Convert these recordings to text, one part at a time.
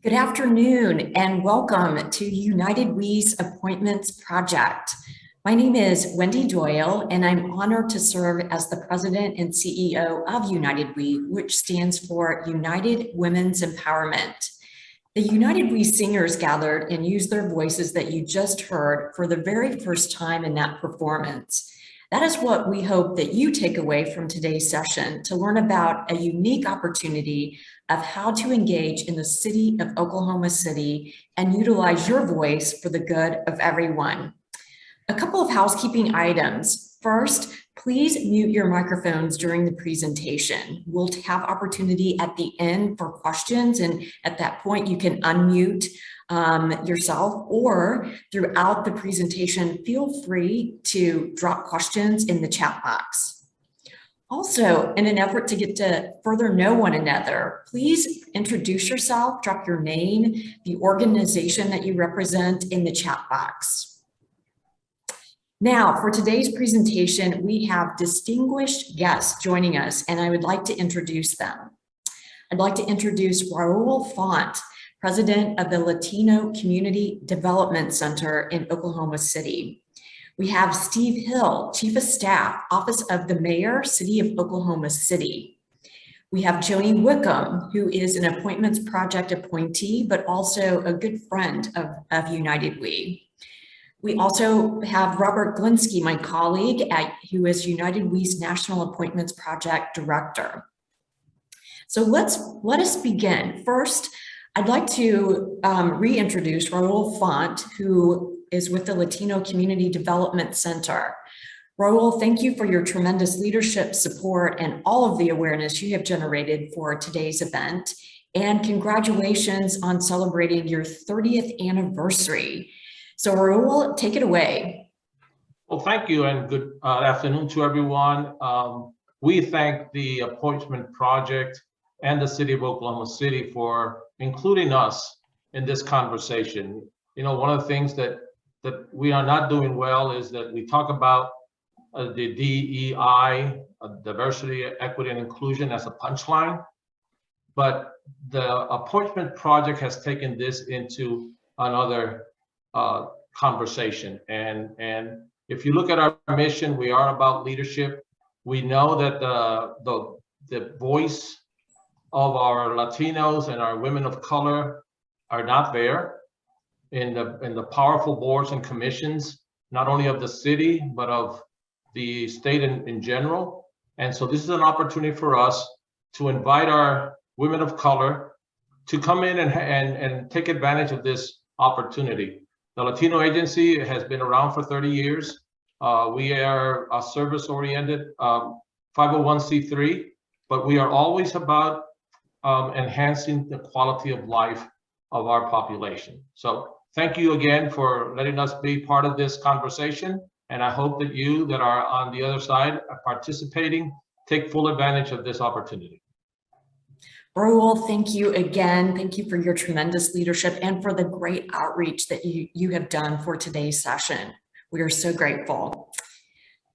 Good afternoon and welcome to United We's Appointments Project. My name is Wendy Doyle and I'm honored to serve as the President and CEO of United We, which stands for United Women's Empowerment. The United We singers gathered and used their voices that you just heard for the very first time in that performance. That is what we hope that you take away from today's session, to learn about a unique opportunity of how to engage in the city of Oklahoma City and utilize your voice for the good of everyone. A couple of housekeeping items. First, please mute your microphones during the presentation. We'll have opportunity at the end for questions, and at that point you can unmute yourself, or throughout the presentation, feel free to drop questions in the chat box. Also, in an effort to get to further know one another, please introduce yourself, drop your name, the organization that you represent in the chat box. Now, for today's presentation, we have distinguished guests joining us, and I would like to introduce them. I'd like to introduce Raul Font, President of the Latino Community Development Center in Oklahoma City. We have Steve Hill, Chief of Staff, Office of the Mayor, City of Oklahoma City. We have Joni Wickham, who is an Appointments Project appointee, but also a good friend of United We. We also have Robert Glinsky, my colleague, who is United We's National Appointments Project Director. So let us begin. First, I'd like to reintroduce Raul Font, who is with the Latino Community Development Center. Raul, thank you for your tremendous leadership, support, and all of the awareness you have generated for today's event. And congratulations on celebrating your 30th anniversary. So Raul, take it away. Well, thank you, and good afternoon to everyone. We thank the Appointment Project and the City of Oklahoma City for including us in this conversation. You know, one of the things that we are not doing well is that we talk about the DEI, diversity, equity, and inclusion, as a punchline, but the Appointment Project has taken this into another conversation. And if you look at our mission, we are about leadership. We know that the voice of our Latinos and our women of color are not there in the powerful boards and commissions, not only of the city, but of the state in general. And so this is an opportunity for us to invite our women of color to come in and take advantage of this opportunity. The Latino Agency has been around for 30 years. We are a service-oriented 501c3, but we are always about enhancing the quality of life of our population. So thank you again for letting us be part of this conversation. And I hope that you that are on the other side are participating, take full advantage of this opportunity. Raul, thank you again. Thank you for your tremendous leadership and for the great outreach that you have done for today's session. We are so grateful.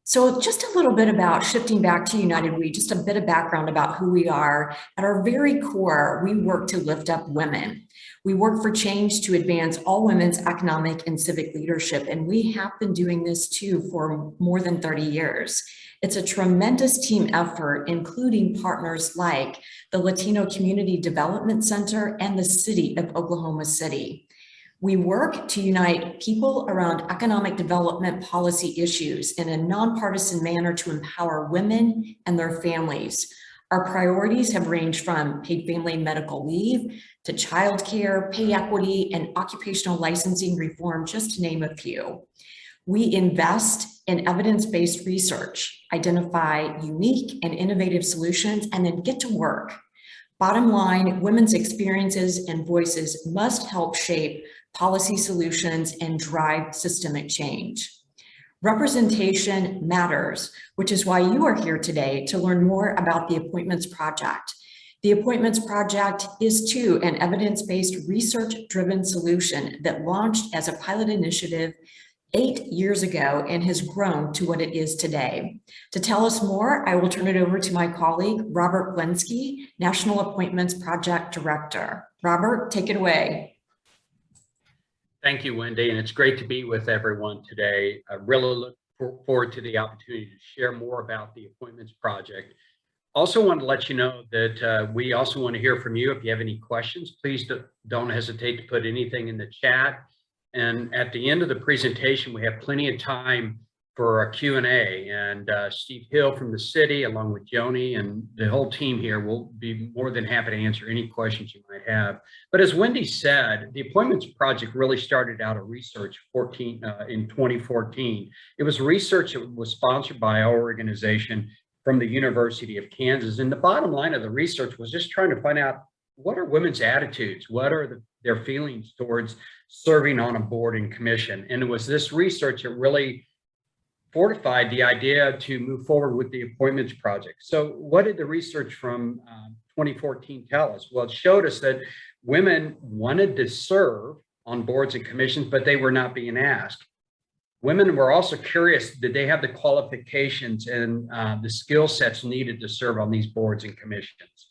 So just a little bit about shifting back to United We, just a bit of background about who we are. At our very core, we work to lift up women. We work for change to advance all women's economic and civic leadership, and we have been doing this too for more than 30 years. It's a tremendous team effort, including partners like the Latino Community Development Center and the City of Oklahoma City. We work to unite people around economic development policy issues in a nonpartisan manner to empower women and their families. Our priorities have ranged from paid family medical leave to childcare, pay equity, and occupational licensing reform, just to name a few. We invest in evidence-based research, identify unique and innovative solutions, and then get to work. Bottom line, women's experiences and voices must help shape policy solutions and drive systemic change. Representation matters, which is why you are here today to learn more about the Appointments Project. The Appointments Project is too an evidence-based, research-driven solution that launched as a pilot initiative 8 years ago and has grown to what it is today. To tell us more, I will turn it over to my colleague, Robert Glinsky, National Appointments Project Director. Robert, take it away. Thank you, Wendy, and it's great to be with everyone today. I really look forward to the opportunity to share more about the Appointments Project. Also want to let you know that we also want to hear from you. If you have any questions, please don't hesitate to put anything in the chat. And at the end of the presentation, we have plenty of time for a Q&A, and Steve Hill from the city, along with Joni and the whole team here, will be more than happy to answer any questions you might have. But as Wendy said, the Appointments Project really started out a research in 2014. It was research that was sponsored by our organization from the University of Kansas. And the bottom line of the research was just trying to find out, what are women's attitudes? What are their feelings towards serving on a board and commission? And it was this research that really fortified the idea to move forward with the Appointments Project. So what did the research from 2014 tell us? Well, it showed us that women wanted to serve on boards and commissions, but they were not being asked. Women were also curious, did they have the qualifications and the skill sets needed to serve on these boards and commissions?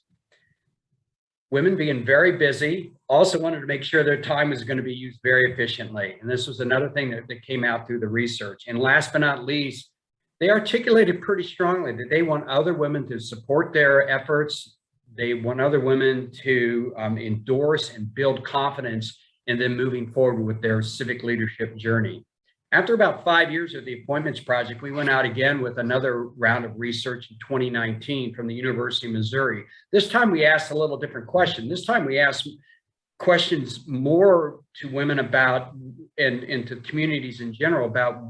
Women, being very busy, also wanted to make sure their time was going to be used very efficiently. And this was another thing that came out through the research. And last but not least, they articulated pretty strongly that they want other women to support their efforts. They want other women to endorse and build confidence in them moving forward with their civic leadership journey. After about 5 years of the Appointments Project, we went out again with another round of research in 2019 from the University of Missouri. This time we asked a little different question. This time we asked questions more to women about, and to communities in general, about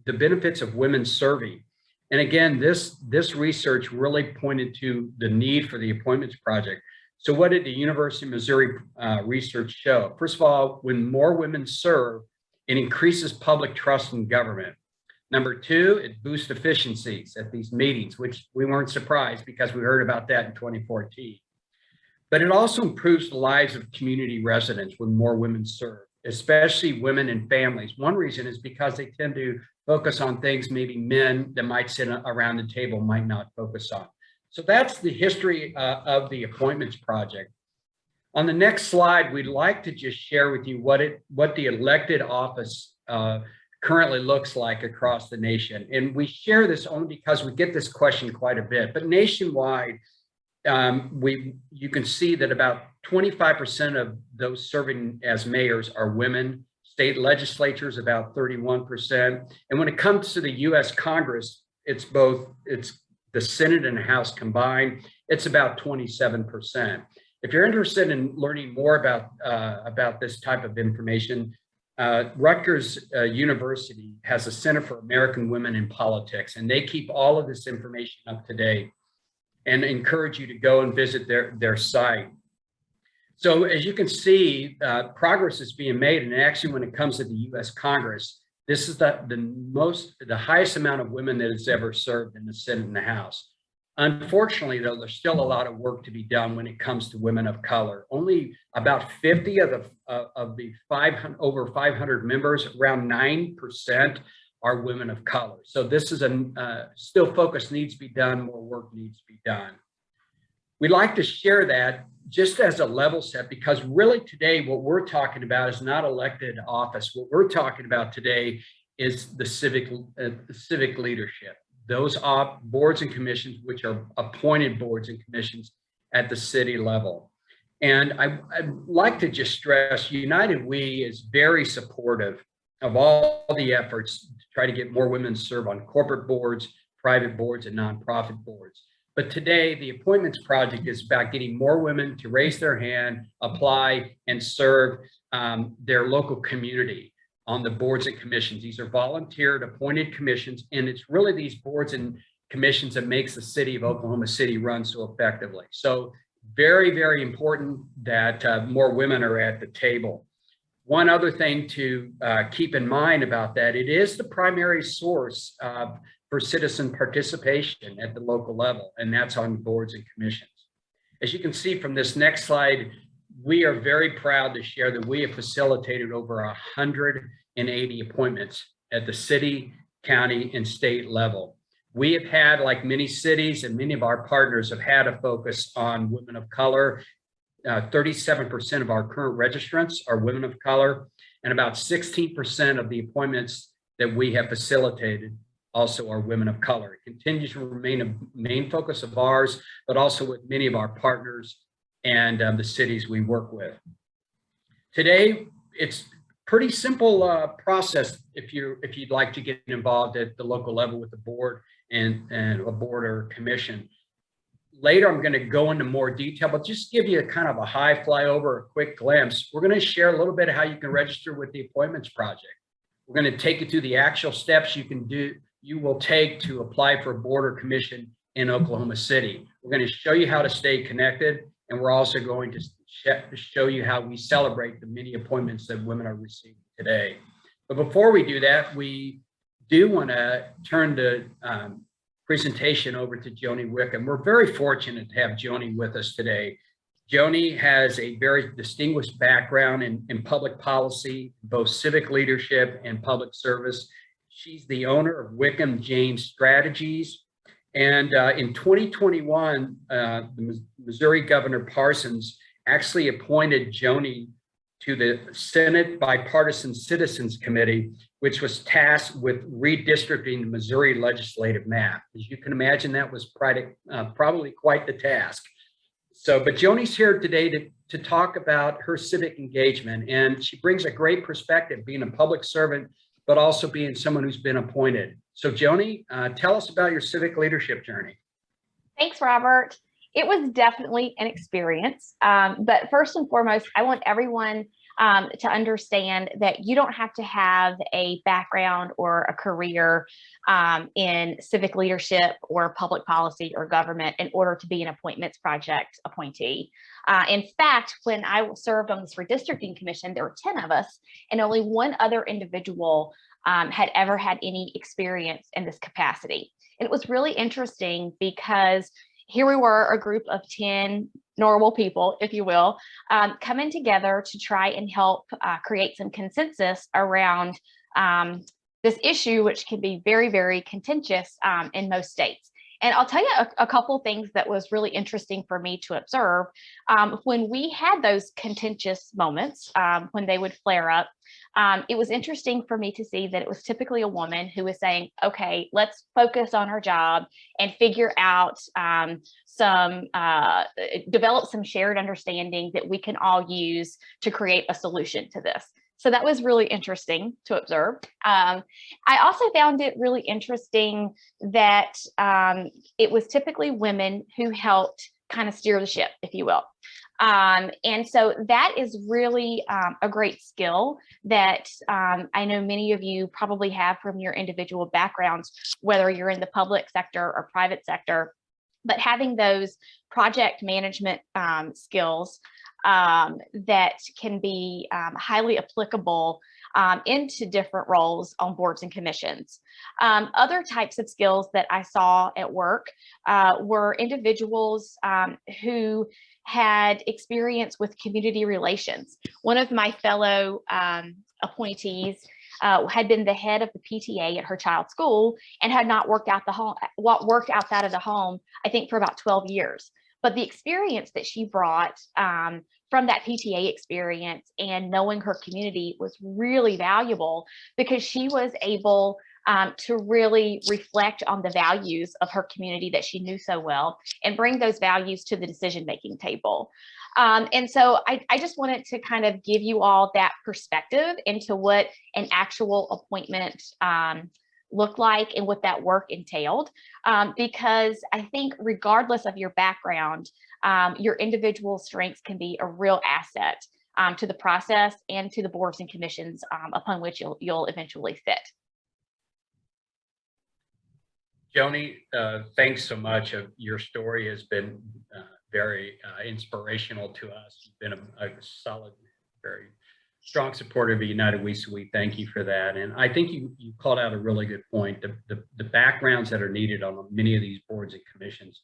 the benefits of women serving. And again, this research really pointed to the need for the Appointments Project. So what did the University of Missouri research show? First of all, when more women serve, it increases public trust in government. Number two, it boosts efficiencies at these meetings, which we weren't surprised because we heard about that in 2014. But it also improves the lives of community residents when more women serve, especially women and families. One reason is because they tend to focus on things maybe men that might sit around the table might not focus on. So that's the history of the Appointments Project. On the next slide, we'd like to just share with you what the elected office currently looks like across the nation. And we share this only because we get this question quite a bit. But nationwide, you can see that about 25% of those serving as mayors are women. State legislatures, about 31%. And when it comes to the U.S. Congress, it's the Senate and the House combined, it's about 27%. If you're interested in learning more about this type of information, Rutgers University has a Center for American Women in Politics, and they keep all of this information up to date, and encourage you to go and visit their site. So as you can see, progress is being made, and actually when it comes to the U.S. Congress, this is the highest amount of women that has ever served in the Senate and the House. Unfortunately, though, there's still a lot of work to be done when it comes to women of color. Only about 50 of the over 500 members, around 9%, are women of color. So this is still focus needs to be done, more work needs to be done. We'd like to share that just as a level set, because really today what we're talking about is not elected office. What we're talking about today is the civic leadership. Those boards and commissions, which are appointed boards and commissions at the city level. And I'd like to just stress, United We is very supportive of all the efforts to try to get more women to serve on corporate boards, private boards, and nonprofit boards. But today, the Appointments Project is about getting more women to raise their hand, apply, and serve their local community on the boards and commissions. These are volunteered, appointed commissions, and it's really these boards and commissions that makes the city of Oklahoma City run so effectively. So very, very important that more women are at the table. One other thing to keep in mind about that, it is the primary source for citizen participation at the local level, and that's on boards and commissions. As you can see from this next slide, we are very proud to share that we have facilitated over 180 appointments at the city, county, and state level. We have had, like many cities and many of our partners have had a focus on women of color. 37% of our current registrants are women of color, and about 16% of the appointments that we have facilitated also are women of color. It continues to remain a main focus of ours, but also with many of our partners and the cities we work with. Today, it's pretty simple process if you'd like to get involved at the local level with the board and a board or commission. Later, I'm going to go into more detail, but just give you a kind of a high flyover, a quick glimpse. We're going to share a little bit of how you can register with the Appointments Project. We're going to take you through the actual steps you will take to apply for a board or commission in Oklahoma City. We're going to show you how to stay connected, and we're also going to show you how we celebrate the many appointments that women are receiving today. But before we do that, we do want to turn the presentation over to Joni Wickham. We're very fortunate to have Joni with us today. Joni has a very distinguished background in public policy, both civic leadership and public service. She's the owner of Wickham James Strategies. And in 2021, the Missouri Governor Parsons actually appointed Joni to the Senate Bipartisan Citizens Committee, which was tasked with redistricting the Missouri legislative map. As you can imagine, that was probably quite the task. But Joni's here today to talk about her civic engagement, and she brings a great perspective, being a public servant, but also being someone who's been appointed. So Joni, tell us about your civic leadership journey. Thanks, Robert. It was definitely an experience. But first and foremost, I want everyone to understand that you don't have to have a background or a career in civic leadership or public policy or government in order to be an Appointments Project appointee. In fact, when I served on this redistricting commission, there were 10 of us, and only one other individual had ever had any experience in this capacity. And it was really interesting because here we were, a group of 10 normal people, if you will, coming together to try and help create some consensus around this issue, which can be very, very contentious in most states. And I'll tell you a couple of things that was really interesting for me to observe. When we had those contentious moments, when they would flare up, it was interesting for me to see that it was typically a woman who was saying, okay, let's focus on our job and figure out develop some shared understanding that we can all use to create a solution to this. So that was really interesting to observe. I also found it really interesting that it was typically women who helped kind of steer the ship, if you will. And so that is really a great skill that I know many of you probably have from your individual backgrounds, whether you're in the public sector or private sector, but having those project management skills that can be highly applicable into different roles on boards and commissions. Other types of skills that I saw at work were individuals who had experience with community relations. One of my fellow appointees had been the head of the PTA at her child's school and had not worked outside of the home, I think, for about 12 years. But the experience that she brought from that PTA experience and knowing her community was really valuable because she was able to really reflect on the values of her community that she knew so well and bring those values to the decision-making table. And so I just wanted to kind of give you all that perspective into what an actual appointment looked like and what that work entailed, because I think regardless of your background, your individual strengths can be a real asset to the process and to the boards and commissions upon which you'll eventually fit. Joni, thanks so much. Your story has been very inspirational to us. You've been a solid, very strong supporter of United We, so we thank you for that. And I think you called out a really good point. The backgrounds that are needed on many of these boards and commissions,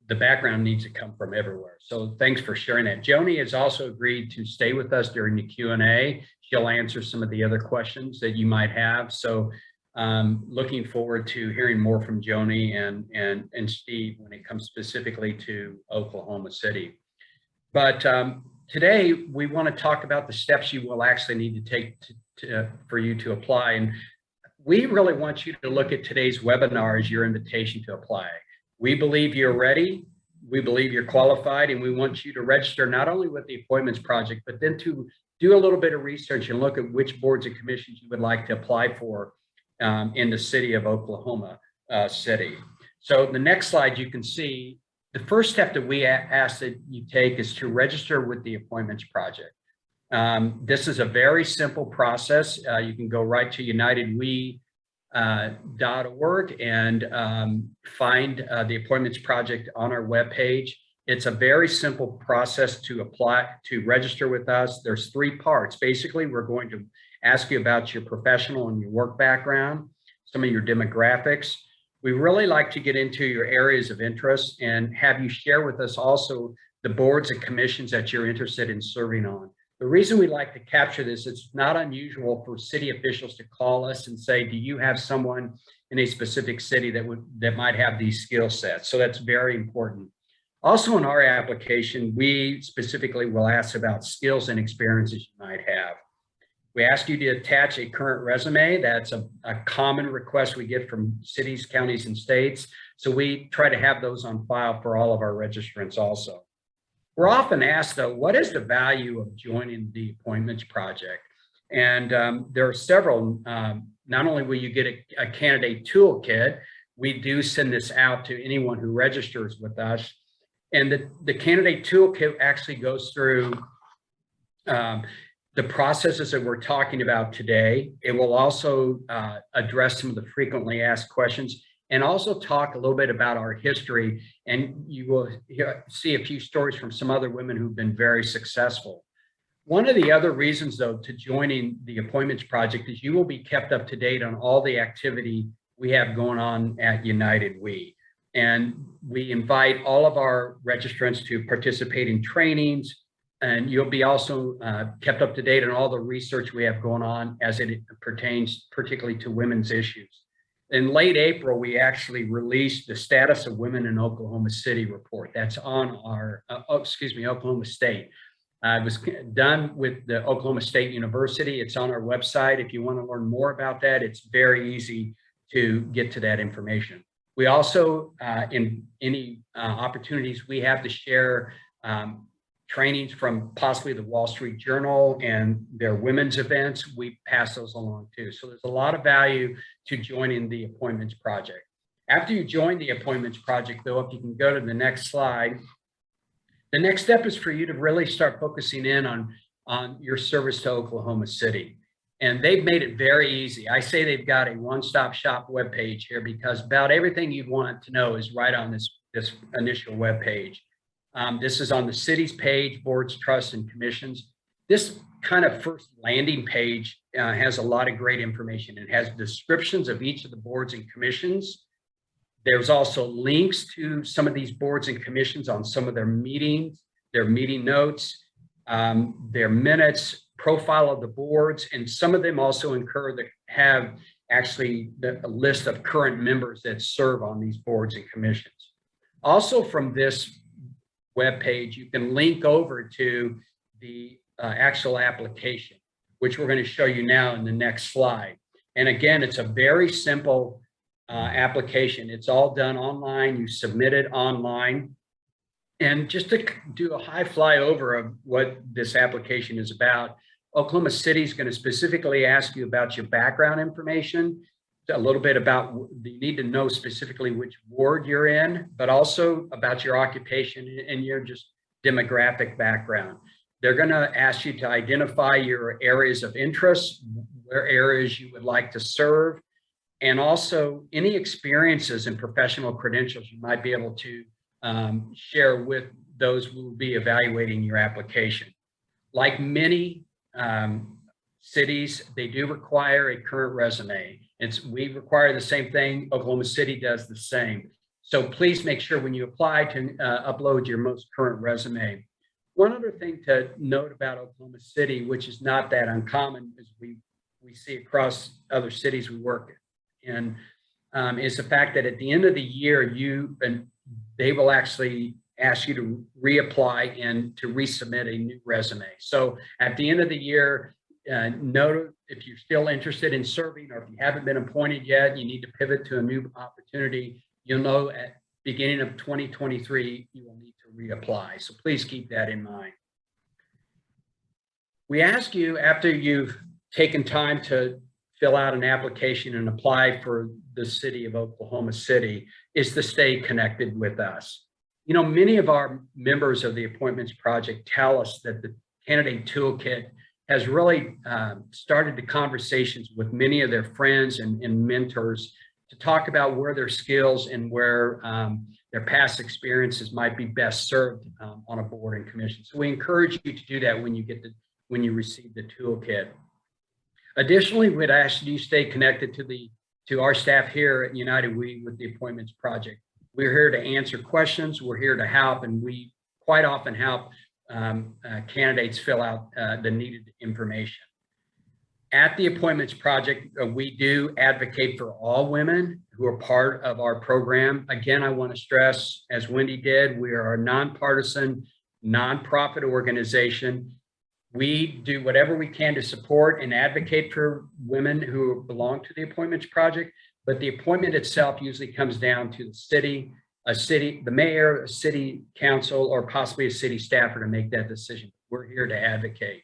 the background needs to come from everywhere. So thanks for sharing that. Joni has also agreed to stay with us during the Q&A. She'll answer some of the other questions that you might have. So looking forward to hearing more from Joni and Steve when it comes specifically to Oklahoma City. But today we want to talk about the steps you will actually need to take for you to apply. And we really want you to look at today's webinar as your invitation to apply. We believe you're ready. We believe you're qualified, and we want you to register not only with the Appointments Project, but then to do a little bit of research and look at which boards and commissions you would like to apply for in the city of Oklahoma City. So the next slide, you can see the first step that we ask that you take is to register with the Appointments Project. This is a very simple process. You can go right to unitedwe.org and find the Appointments Project on our webpage. It's a very simple process to apply, to register with us. There's 3 parts. Basically, we're going to ask you about your professional and your work background, some of your demographics. We really like to get into your areas of interest and have you share with us also the boards and commissions that you're interested in serving on. The reason we like to capture this, it's not unusual for city officials to call us and say, do you have someone in a specific city that might have these skill sets? So that's very important. Also in our application, we specifically will ask about skills and experiences you might have. We ask you to attach a current resume. That's a common request we get from cities, counties, and states. So we try to have those on file for all of our registrants also. We're often asked, though, what is the value of joining the Appointments Project? And there are several. Not only will you get a candidate toolkit, we do send this out to anyone who registers with us. And the candidate toolkit actually goes through the processes that we're talking about today. It will also address some of the frequently asked questions and also talk a little bit about our history. And you will see a few stories from some other women who've been very successful. One of the other reasons, though, to joining the Appointments Project is you will be kept up to date on all the activity we have going on at United We. And we invite all of our registrants to participate in trainings, and you'll be also kept up to date on all the research we have going on as it pertains particularly to women's issues. In late April, we actually released the Status of Women in Oklahoma City report. That's on our, Oklahoma State. It was done with the Oklahoma State University. It's on our website. If you want to learn more about that, it's very easy to get to that information. We also, in any opportunities we have to share trainings from possibly the Wall Street Journal and their women's events, we pass those along too. So there's a lot of value to joining the Appointments Project. After you join the Appointments Project, though, if you can go to the next slide, the next step is for you to really start focusing in on your service to Oklahoma City. And they've made it very easy. I say they've got a one-stop shop webpage here because about everything you'd want to know is right on this initial webpage. This is on the city's page, boards, trusts, and commissions. This kind of first landing page has a lot of great information. It has descriptions of each of the boards and commissions. There's also links to some of these boards and commissions on some of their meetings, their meeting notes, their minutes, profile of the boards, and some of them also have actually a list of current members that serve on these boards and commissions. Also from this webpage, you can link over to the actual application, which we're going to show you now in the next slide. And again, it's a very simple application. It's all done online. You submit it online. And just to do a high flyover of what this application is about, Oklahoma City is going to specifically ask you about your background information, a little bit about, you need to know specifically which ward you're in, but also about your occupation and your just demographic background. They're going to ask you to identify your areas of interest, where areas you would like to serve, and also any experiences and professional credentials you might be able to share with those who will be evaluating your application. Like many cities, they do require a current resume. We require the same thing. Oklahoma City does the same. So please make sure when you apply to upload your most current resume. One other thing to note about Oklahoma City, which is not that uncommon, as we see across other cities we work in, is the fact that at the end of the year, they will actually ask you to reapply and to resubmit a new resume. So at the end of the year, note if you're still interested in serving, or if you haven't been appointed yet, you need to pivot to a new opportunity. You'll know at beginning of 2023, you will need to reapply. So please keep that in mind. We ask you, after you've taken time to fill out an application and apply for the city of Oklahoma City, is to stay connected with us. You know, many of our members of the Appointments Project tell us that the Candidate Toolkit has really started the conversations with many of their friends and mentors to talk about where their skills and where their past experiences might be best served on a board and commission. So we encourage you to do that when you receive the toolkit. Additionally, we'd ask you to stay connected to our staff here at United We with the Appointments Project. We're here to answer questions. We're here to help, and we quite often help candidates fill out the needed information. At the Appointments Project, we do advocate for all women who are part of our program. Again, I want to stress, as Wendy did, we are a nonpartisan, nonprofit organization. We do whatever we can to support and advocate for women who belong to the Appointments Project, but the appointment itself usually comes down to the mayor, a city council, or possibly a city staffer to make that decision. We're here to advocate.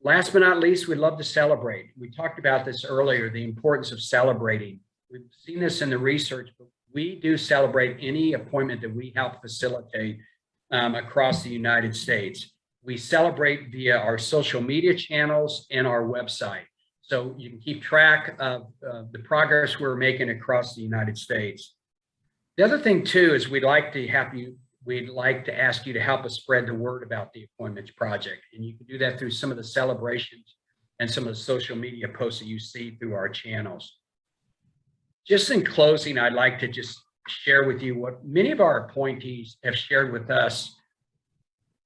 Last but not least, we'd love to celebrate. We talked about this earlier, the importance of celebrating. We've seen this in the research, but we do celebrate any appointment that we help facilitate across the United States. We celebrate via our social media channels and our website. So you can keep track of the progress we're making across the United States. The other thing too is we'd like to ask you to help us spread the word about the Appointments Project. And you can do that through some of the celebrations and some of the social media posts that you see through our channels. Just in closing, I'd like to just share with you what many of our appointees have shared with us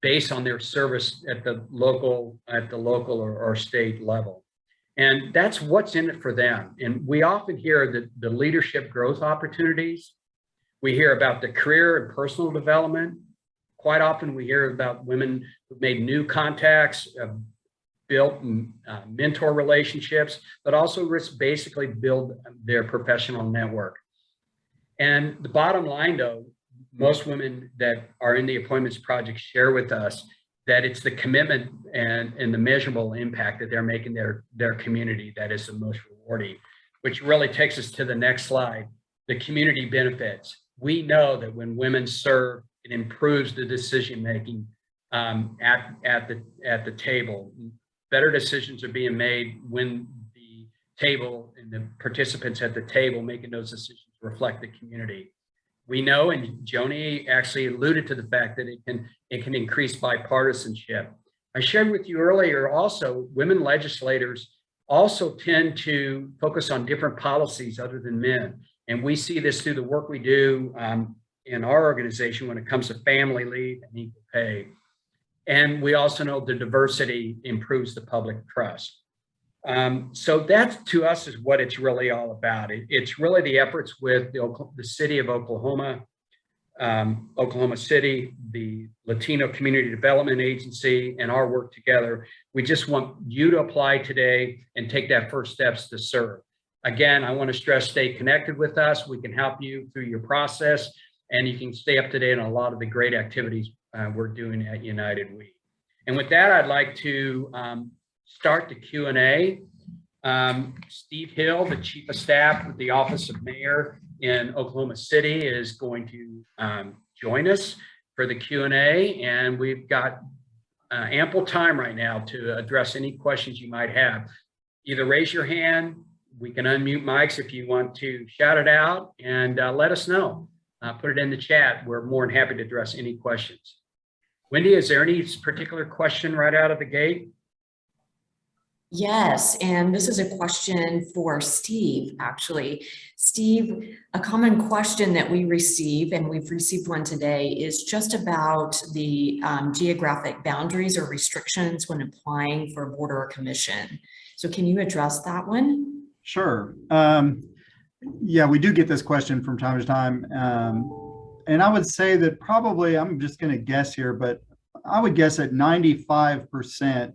based on their service at the local or state level. And that's what's in it for them. And we often hear the leadership growth opportunities. We hear about the career and personal development. Quite often we hear about women who've made new contacts, built mentor relationships, but also basically build their professional network. And the bottom line though, most women that are in the Appointments Project share with us that it's the commitment and the measurable impact that they're making their community that is the most rewarding, which really takes us to the next slide, the community benefits. We know that when women serve, it improves the decision-making at the table. Better decisions are being made when the table and the participants at the table making those decisions reflect the community. We know, and Joni actually alluded to the fact that it can increase bipartisanship. I shared with you earlier also, women legislators also tend to focus on different policies other than men. And we see this through the work we do in our organization when it comes to family leave and equal pay. And we also know the diversity improves the public trust. So that to us is what it's really all about. It's really the efforts with the city of Oklahoma, Oklahoma City, the Latino Community Development Agency, and our work together. We just want you to apply today and take that first steps to serve. Again, I want to stress, stay connected with us. We can help you through your process, and you can stay up to date on a lot of the great activities we're doing at United We. And with that, I'd like to start the Q&A. Steve Hill, the Chief of Staff with the Office of Mayor in Oklahoma City, is going to join us for the Q&A, and we've got ample time right now to address any questions you might have. Either raise your hand, we can unmute mics if you want to shout it out, and let us know. Put it in the chat. We're more than happy to address any questions. Wendy, is there any particular question right out of the gate? Yes, and this is a question for Steve, actually. Steve, a common question that we receive, and we've received one today, is just about the geographic boundaries or restrictions when applying for a board or a commission. So can you address that one? Sure. Yeah, we do get this question from time to time. And I would say that probably, I'm just going to guess here, but I would guess that 95%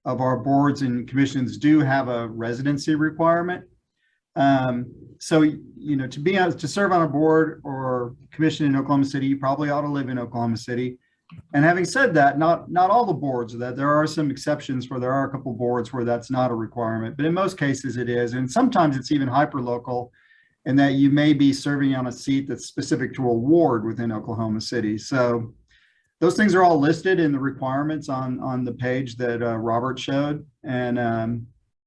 of our boards and commissions do have a residency requirement. So, you know, to serve on a board or commission in Oklahoma City, you probably ought to live in Oklahoma City. And having said that, not all the boards are that. There are some exceptions where there are a couple boards where that's not a requirement, but in most cases it is. And sometimes it's even hyper-local in that you may be serving on a seat that's specific to a ward within Oklahoma City. So those things are all listed in the requirements on the page that Robert showed. And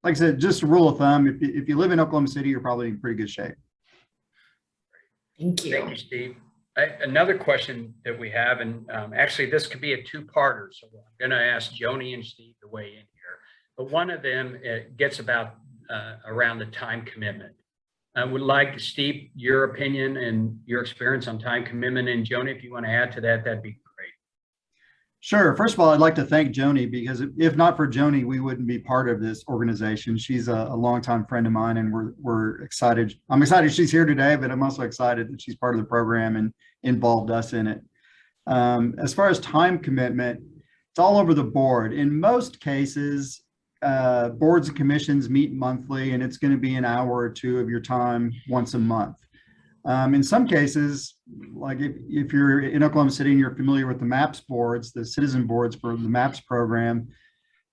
like I said, just a rule of thumb, if you live in Oklahoma City, you're probably in pretty good shape. Thank you. Thank you, Steve. Another question that we have, and actually this could be a two-parter, so I'm going to ask Joni and Steve to weigh in here. But one of them gets about around the time commitment. I would like, Steve, your opinion and your experience on time commitment, and Joni, if you want to add to that, that'd be great. Sure. First of all, I'd like to thank Joni, because if not for Joni, we wouldn't be part of this organization. She's a longtime friend of mine, and we're excited. I'm excited she's here today, but I'm also excited that she's part of the program and involved us in it. As far as time commitment, it's all over the board. In most cases, boards and commissions meet monthly, and it's going to be an hour or two of your time once a month. In some cases, like if you're in Oklahoma City and you're familiar with the MAPS boards, the citizen boards for the MAPS program,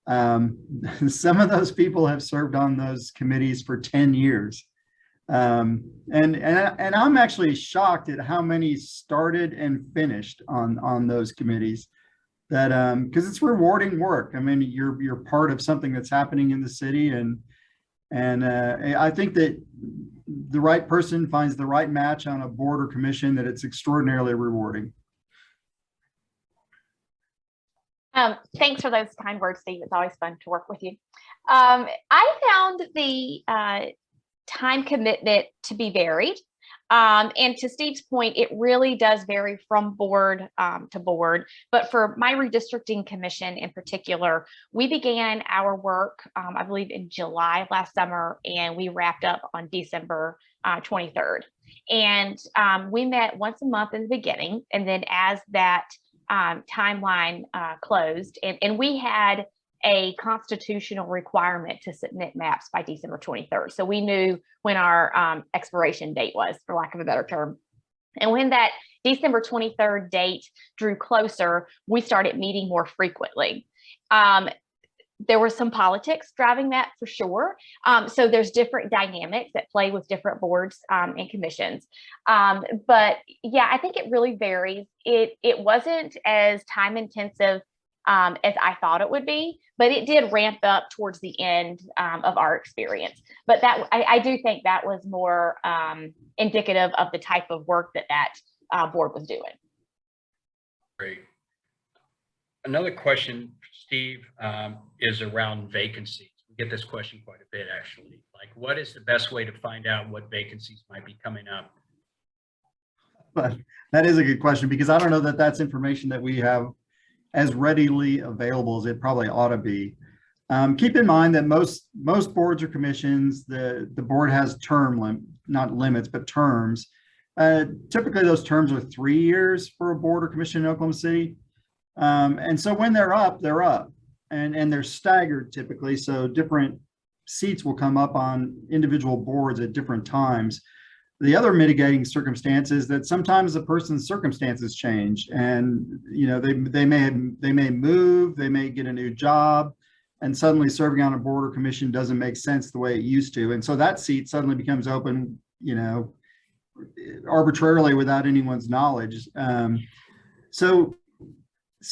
some of those people have served on those committees for 10 years. And I'm actually shocked at how many started and finished on those committees. That because it's rewarding work. I mean, you're part of something that's happening in the city, and I think that the right person finds the right match on a board or commission, that it's extraordinarily rewarding. Thanks for those kind words, Steve. It's always fun to work with you. I found the time commitment to be varied. And to Steve's point, it really does vary from board to board. But for my redistricting commission in particular, we began our work, I believe, in July of last summer, and we wrapped up on December 23rd. And we met once a month in the beginning. And then as that timeline closed, and we had a constitutional requirement to submit maps by December 23rd. So we knew when our expiration date was, for lack of a better term. And when that December 23rd date drew closer, we started meeting more frequently. There was some politics driving that for sure. So there's different dynamics that play with different boards and commissions. But yeah, I think it really varies. It wasn't as time intensive as I thought it would be, but it did ramp up towards the end of our experience. But that I do think that was more indicative of the type of work that board was doing. Great. Another question, Steve, is around vacancies. We get this question quite a bit, actually. Like, what is the best way to find out what vacancies might be coming up? But that is a good question, because I don't know that that's information that we have as readily available as it probably ought to be. Keep in mind that most boards or commissions, the board has not limits, but terms. Typically those terms are 3 years for a board or commission in Oklahoma City. And so when they're up, and they're staggered typically. So different seats will come up on individual boards at different times. The other mitigating circumstance is that sometimes a person's circumstances change, and you know they may move, they may get a new job, and suddenly serving on a board or commission doesn't make sense the way it used to, and so that seat suddenly becomes open, you know, arbitrarily without anyone's knowledge. So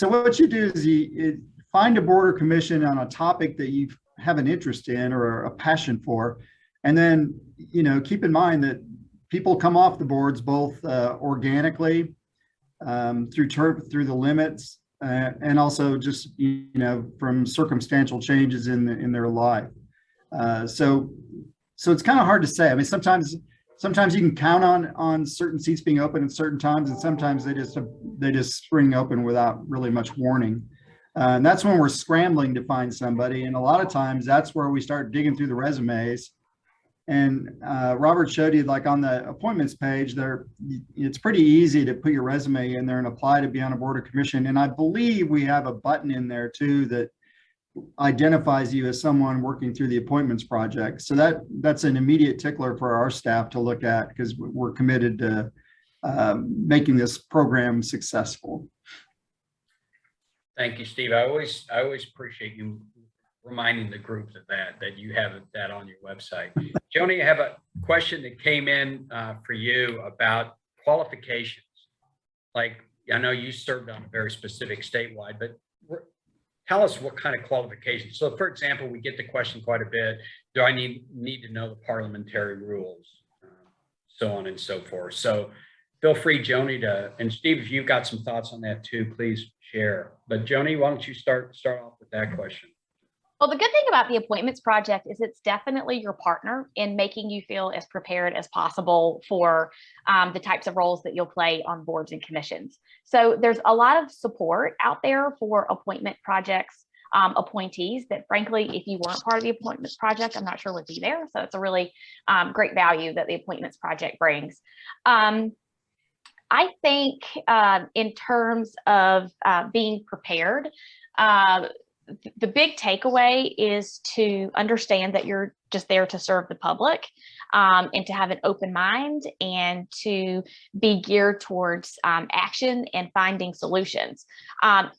what you do is you find a board or commission on a topic that you have an interest in or a passion for, and then keep in mind that people come off the boards both organically through the limits and also just from circumstantial changes in their life. So it's kind of hard to say. I mean, sometimes you can count on certain seats being open at certain times, and sometimes they just spring open without really much warning. And that's when we're scrambling to find somebody. And a lot of times that's where we start digging through the resumes And Robert showed you, like on the appointments page there, it's pretty easy to put your resume in there and apply to be on a board or commission. And I believe we have a button in there too that identifies you as someone working through the appointments project. So that's an immediate tickler for our staff to look at, because we're committed to making this program successful. Thank you, Steve. I always appreciate you reminding the group of that you have that on your website. Joni, I have a question that came in for you about qualifications. Like, I know you served on a very specific statewide, but tell us what kind of qualifications. So for example, we get the question quite a bit, do I need to know the parliamentary rules, so on and so forth. So feel free, Joni, and Steve, if you've got some thoughts on that too, please share. But Joni, why don't you start off with that question? Well, the good thing about the Appointments Project is it's definitely your partner in making you feel as prepared as possible for the types of roles that you'll play on boards and commissions. So there's a lot of support out there for appointment projects, appointees that frankly, if you weren't part of the Appointments Project, I'm not sure would be there. So it's a really great value that the Appointments Project brings. I think in terms of being prepared, the big takeaway is to understand that you're just there to serve the public, and to have an open mind and to be geared towards action and finding solutions. I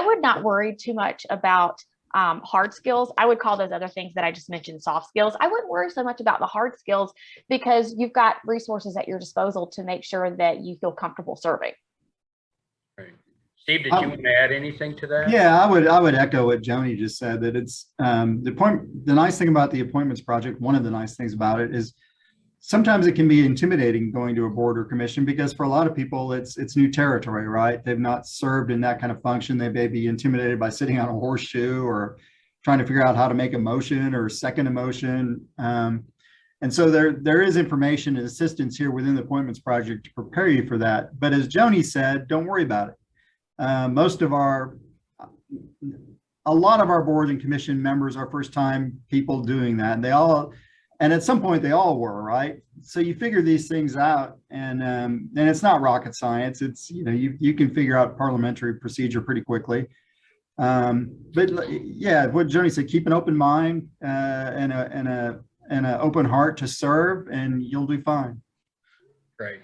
would not worry too much about hard skills. I would call those other things that I just mentioned soft skills. I wouldn't worry so much about the hard skills because you've got resources at your disposal to make sure that you feel comfortable serving. Right. Steve, did you want to add anything to that? Yeah, I would echo what Joni just said, that it's the nice thing about the Appointments Project, one of the nice things about it is sometimes it can be intimidating going to a board or commission, because for a lot of people it's new territory, right? They've not served in that kind of function. They may be intimidated by sitting on a horseshoe or trying to figure out how to make a motion or second a motion. And so there is information and assistance here within the Appointments Project to prepare you for that. But as Joni said, don't worry about it. A lot of our board and commission members are first time people doing that, and at some point they all were, right? So you figure these things out, and it's not rocket science. It's, you can figure out parliamentary procedure pretty quickly. But yeah, what Joni said, keep an open mind and an open heart to serve, and you'll do fine. Great.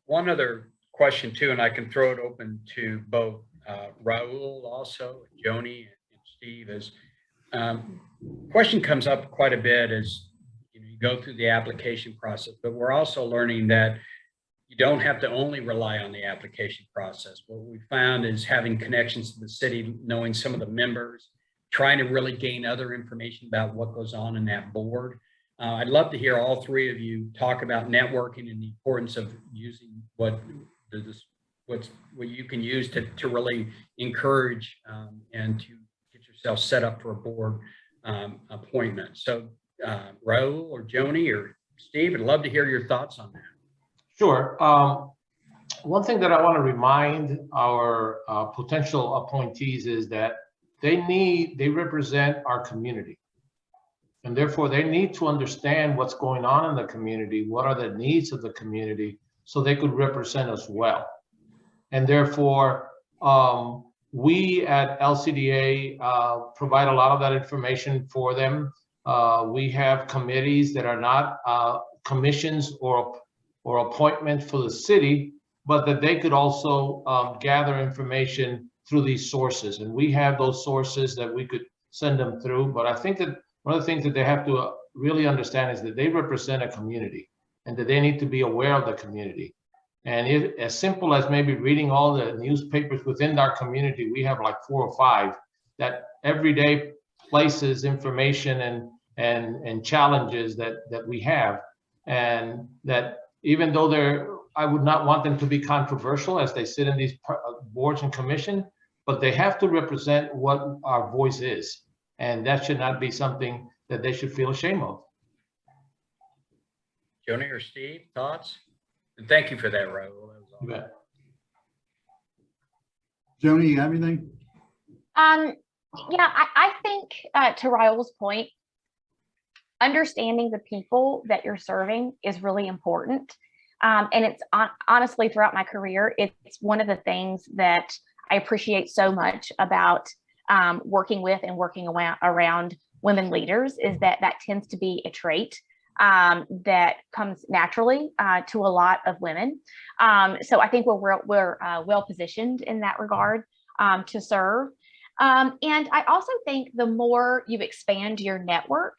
One other question too, and I can throw it open to both Raul also, Joni and Steve, is question comes up quite a bit as you go through the application process, but we're also learning that you don't have to only rely on the application process. What we found is having connections to the city, knowing some of the members, trying to really gain other information about what goes on in that board. I'd love to hear all three of you talk about networking and the importance of using what you can use to really encourage and to get yourself set up for a board appointment. So Raul or Joni or Steve, I'd love to hear your thoughts on that. Sure. One thing that I want to remind our potential appointees is that they represent our community. And therefore they need to understand what's going on in the community, what are the needs of the community, so they could represent us well. And therefore, we at LCDA provide a lot of that information for them. We have committees that are not commissions or appointment for the city, but that they could also gather information through these sources. And we have those sources that we could send them through. But I think that one of the things that they have to really understand is that they represent a community and that they need to be aware of the community. And as simple as maybe reading all the newspapers within our community, we have like 4 or 5 that every day places information and challenges that we have. And that even though I would not want them to be controversial as they sit in these boards and commission, but they have to represent what our voice is. And that should not be something that they should feel ashamed of. Joni or Steve, thoughts? And thank you for that, Raul. You bet. Joni, you have anything? Yeah, I think to Raul's point, understanding the people that you're serving is really important. And it's honestly, throughout my career, it's one of the things that I appreciate so much about working with and working around women leaders, is that tends to be a trait that comes naturally to a lot of women. So I think we're well positioned in that regard to serve. And I also think the more you expand your network,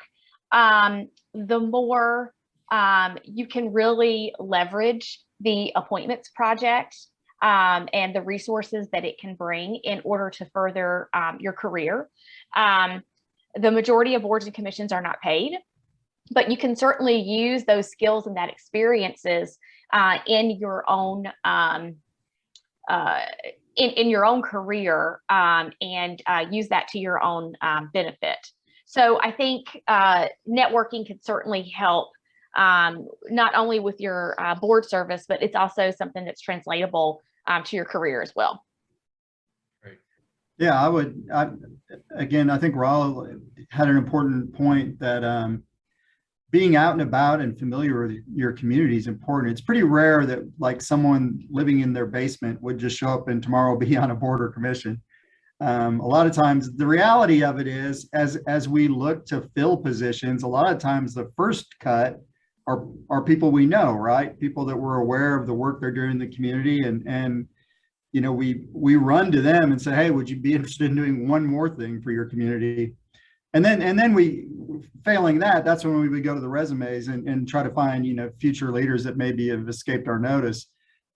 the more you can really leverage the appointments project and the resources that it can bring in order to further your career. The majority of boards and commissions are not paid, but you can certainly use those skills and that experiences in your own in your own career and use that to your own benefit. So I think networking can certainly help not only with your board service, but it's also something that's translatable to your career as well. Yeah, again, I think Raul had an important point that being out and about and familiar with your community is important. It's pretty rare that like someone living in their basement would just show up and tomorrow be on a board or commission. A lot of times the reality of it is, as we look to fill positions, a lot of times the first cut are people we know, right? People that we're aware of the work they're doing in the community, and you know, we run to them and say, hey, would you be interested in doing one more thing for your community? And then we, failing that, that's when we would go to the resumes and try to find, you know, future leaders that maybe have escaped our notice.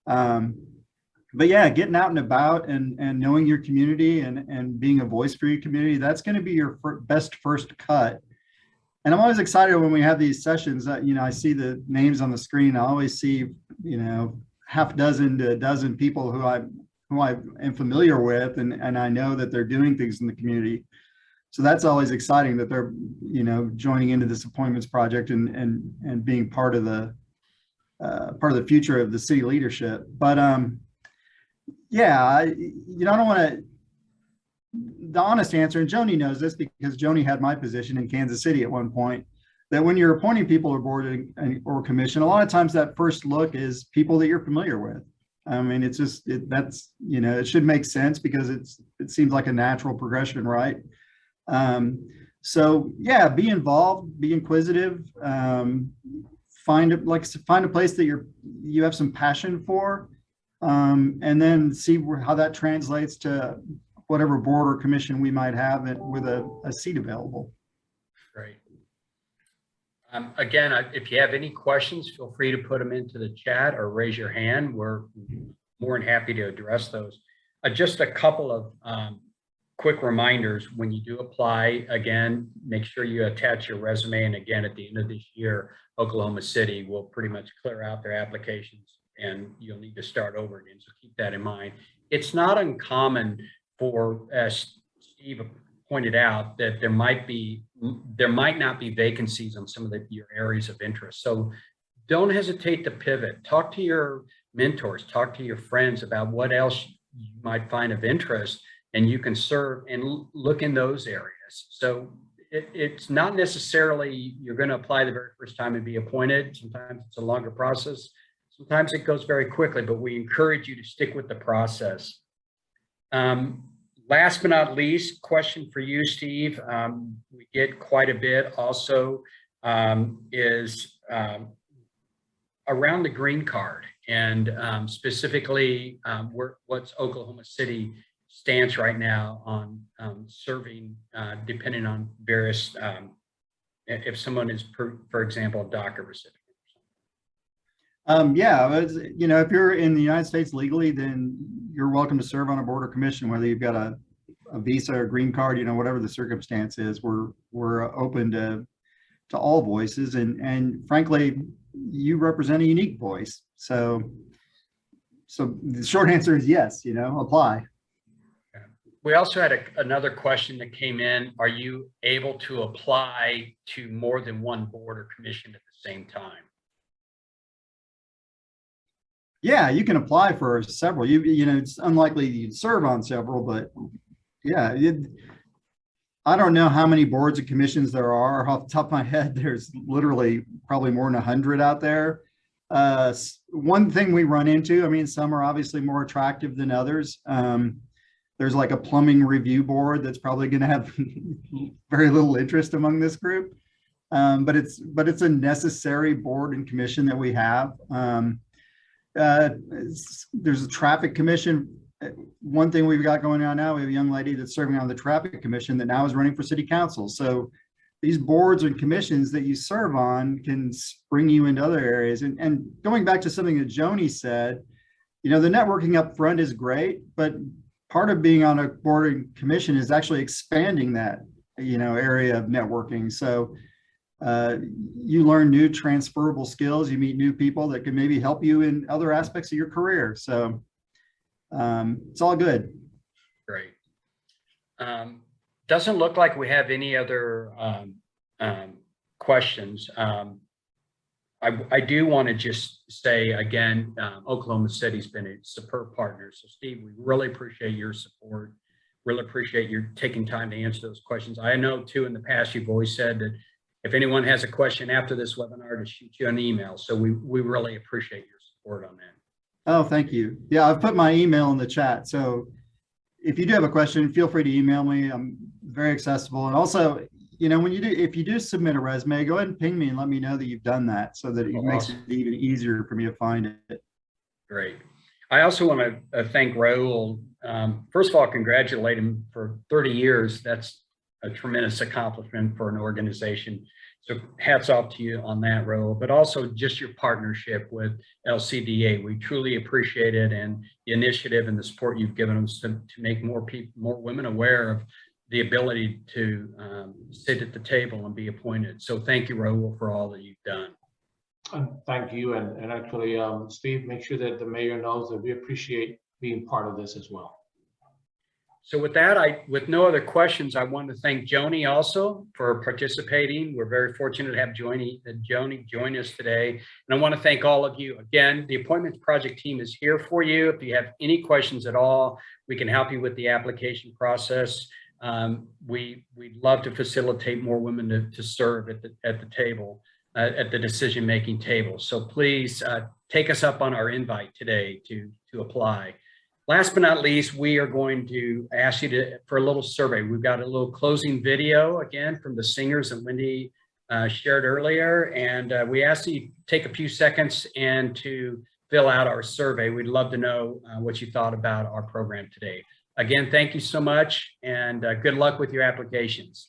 But yeah, getting out and about and knowing your community and being a voice for your community, that's going to be your best first cut. And I'm always excited when we have these sessions that, you know, I see the names on the screen. I always see, you know, half dozen to a dozen people who I am familiar with, and I know that they're doing things in the community. So that's always exciting that they're, you know, joining into this appointments project and being part of the future of the city leadership. But yeah, you know, I don't want to. The honest answer, and Joni knows this because Joni had my position in Kansas City at one point, that when you're appointing people to board or commission, a lot of times that first look is people that you're familiar with. I mean, it's just that's, you know, it should make sense because it seems like a natural progression, right? So yeah, be involved, be inquisitive, find a place that you have some passion for, and then see how that translates to whatever board or commission we might have with a seat available. Great. Again, if you have any questions, feel free to put them into the chat or raise your hand. We're more than happy to address those. Just a couple of quick reminders. When you do apply, again, make sure you attach your resume. And again, at the end of this year, Oklahoma City will pretty much clear out their applications and you'll need to start over again. So keep that in mind. It's not uncommon for, as Steve pointed out, that there might not be vacancies on some of your areas of interest. So don't hesitate to pivot. Talk to your mentors, talk to your friends about what else you might find of interest, and you can serve and look in those areas. So it's not necessarily you're going to apply the very first time and be appointed. Sometimes it's a longer process. Sometimes it goes very quickly, but we encourage you to stick with the process. Last but not least, question for you, Steve. We get quite a bit also is around the green card and specifically what's Oklahoma City stance right now on serving, depending on various, if someone is, for example, a DACA recipient. Yeah, you know, if you're in the United States legally, then you're welcome to serve on a board or commission, whether you've got a visa or green card, you know, whatever the circumstance is. We're open to all voices, and frankly, you represent a unique voice. So the short answer is yes, you know, apply. We also had another question that came in. Are you able to apply to more than one board or commission at the same time? Yeah, you can apply for several. You know, it's unlikely you'd serve on several, but yeah, I don't know how many boards and commissions there are. Off the top of my head, there's literally probably more than 100 out there. One thing we run into, I mean, some are obviously more attractive than others. There's like a plumbing review board that's probably going to have very little interest among this group. But it's a necessary board and commission that we have. There's a traffic commission. One thing we've got going on now, we have a young lady that's serving on the traffic commission that now is running for city council. So these boards and commissions that you serve on can bring you into other areas. And going back to something that Joni said, you know, the networking up front is great, but part of being on a board and commission is actually expanding that, you know, area of networking. So you learn new transferable skills, you meet new people that can maybe help you in other aspects of your career. So it's all good. Great. Doesn't look like we have any other questions. I do want to just say again, Oklahoma City's been a superb partner. So Steve, we really appreciate your support. Really appreciate your taking time to answer those questions. I know too, in the past, you've always said that if anyone has a question after this webinar, to shoot you an email. So we really appreciate your support on that. Oh, thank you. Yeah, I've put my email in the chat. So if you do have a question, feel free to email me. I'm very accessible. And also, you know, if you do submit a resume, go ahead and ping me and let me know that you've done that so that it makes it even easier for me to find it. Great. I also want to thank Raul. First of all, congratulate him for 30 years. That's a tremendous accomplishment for an organization. So hats off to you on that, Raul, but also just your partnership with LCDA. We truly appreciate it, and the initiative and the support you've given us to make more women aware of the ability to sit at the table and be appointed. So thank you, Raul, for all that you've done. Thank you. And actually, Steve, make sure that the mayor knows that we appreciate being part of this as well. So with that, with no other questions, I want to thank Joni also for participating. We're very fortunate to have Joni join us today. And I want to thank all of you. Again, the Appointments Project team is here for you. If you have any questions at all, we can help you with the application process. We'd love to facilitate more women to serve at the table, at the decision-making table. So please take us up on our invite today to apply. Last but not least, we are going to ask you for a little survey. We've got a little closing video again from the singers that Wendy shared earlier. And we ask that you take a few seconds and to fill out our survey. We'd love to know what you thought about our program today. Again, thank you so much, and good luck with your applications.